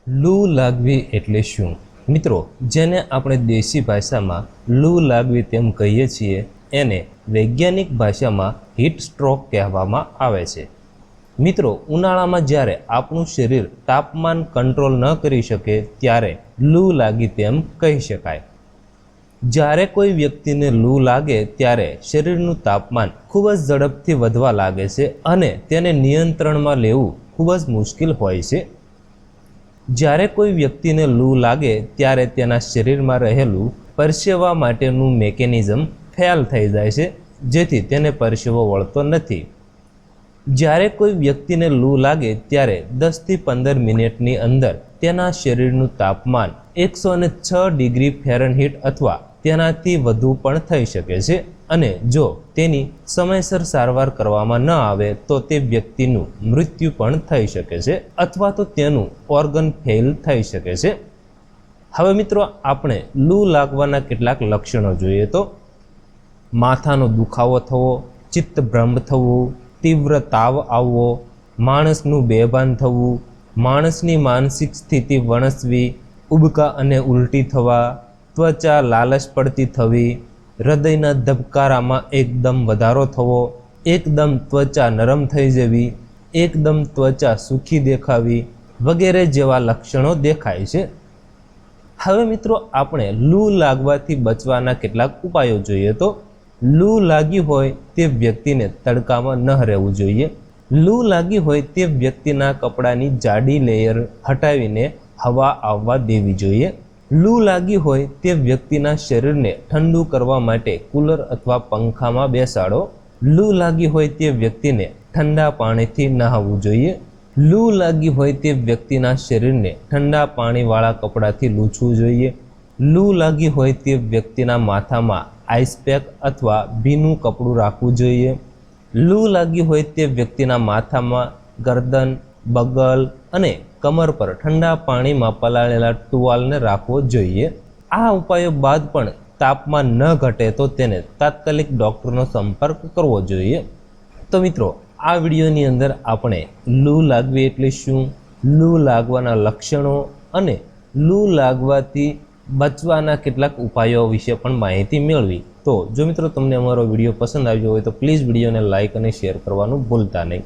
લૂ લાગવી એટલે શું? મિત્રો, જેને આપણે દેશી ભાષામાં લૂ લાગવી તેમ કહીએ છીએ એને વૈજ્ઞાનિક ભાષામાં હીટ સ્ટ્રોક કહેવામાં આવે છે। મિત્રો, ઉનાળામાં જ્યારે આપણું શરીર તાપમાન કંટ્રોલ ન કરી શકે ત્યારે લૂ લાગી તેમ કહી શકાય। જ્યારે કોઈ વ્યક્તિને લૂ લાગે ત્યારે શરીરનું તાપમાન ખૂબ જ ઝડપથી વધવા લાગે છે અને તેને નિયંત્રણમાં લેવું ખૂબ જ મુશ્કેલ હોય છે। જ્યારે કોઈ વ્યક્તિને લૂ લાગે ત્યારે તેના શરીરમાં રહેલું પરસેવા માટેનું મિકેનિઝમ ફેલ થઈ જાય છે, જેથી તેને પરસેવો વળતો નથી। જ્યારે કોઈ વ્યક્તિને લૂ લાગે ત્યારે 10 થી 15 મિનિટની અંદર તેના શરીરનું તાપમાન 106 ડિગ્રી ફેરનહીટ અથવા તેનાથી વધુ પણ થઈ શકે છે અને જો તેની સમયસર સારવાર કરવામાં ન આવે તો તે વ્યક્તિનું મૃત્યુ પણ થઈ શકે છે અથવા તો તેનું ઓર્ગન ફેલ થઈ શકે છે। હવે મિત્રો, આપણે લૂ લાગવાના કેટલાક લક્ષણો જોઈએ તો માથાનો દુખાવો થવો, ચિત્તભ્રમ થવું, તીવ્ર તાવ આવવો, માણસનું બેભાન થવું, માણસની માનસિક સ્થિતિ વણસવી, ઉબકા અને ઉલટી થવા, ત્વચા લાલચ પડતી થવી, હૃદયના ધબકારામાં એકદમ વધારો થવો, એકદમ ત્વચા નરમ થઈ જવી, એકદમ ત્વચા સૂકી દેખાવી વગેરે જેવા લક્ષણો દેખાય છે। હવે મિત્રો, આપણે લૂ લાગવાથી બચવાના કેટલાક ઉપાયો જોઈએ તો લૂ લાગી હોય તે વ્યક્તિને તડકામાં ન રહેવું જોઈએ। લૂ લાગી હોય તે વ્યક્તિના કપડાની જાડી લેયર હટાવીને હવા આવવા દેવી જોઈએ। લૂ લાગી હોય તે વ્યક્તિના શરીરને ઠંડુ કરવા માટે કૂલર અથવા પંખામાં બેસાડો। લૂ લાગી હોય તે વ્યક્તિને ઠંડા પાણીથી નહાવવું જોઈએ। લૂ લાગી હોય તે વ્યક્તિના શરીરને ઠંડા પાણીવાળા કપડાથી લૂછવું જોઈએ। લૂ લાગી હોય તે વ્યક્તિના માથામાં આઈસ પેક અથવા ભીનું કપડું રાખવું જોઈએ। લૂ લાગી હોય તે વ્યક્તિના માથામાં, ગરદન, બગલ અને કમર પર ઠંડા પાણીમાં પલાળેલા ટુવાલને રાખવો જોઈએ। આ ઉપાયો બાદ પણ તાપમાન ન ઘટે તો તેને તાત્કાલિક ડૉક્ટરનો સંપર્ક કરવો જોઈએ। તો મિત્રો, આ વિડીયોની અંદર આપણે લૂ લાગવી એટલે શું, લૂ લાગવાના લક્ષણો અને લૂ લાગવાથી બચવાના કેટલાક ઉપાયો વિશે પણ માહિતી મેળવી। તો જો મિત્રો તમને અમારો વિડીયો પસંદ આવ્યો હોય તો પ્લીઝ વિડીયોને લાઇક અને શેર કરવાનું ભૂલતા નહીં।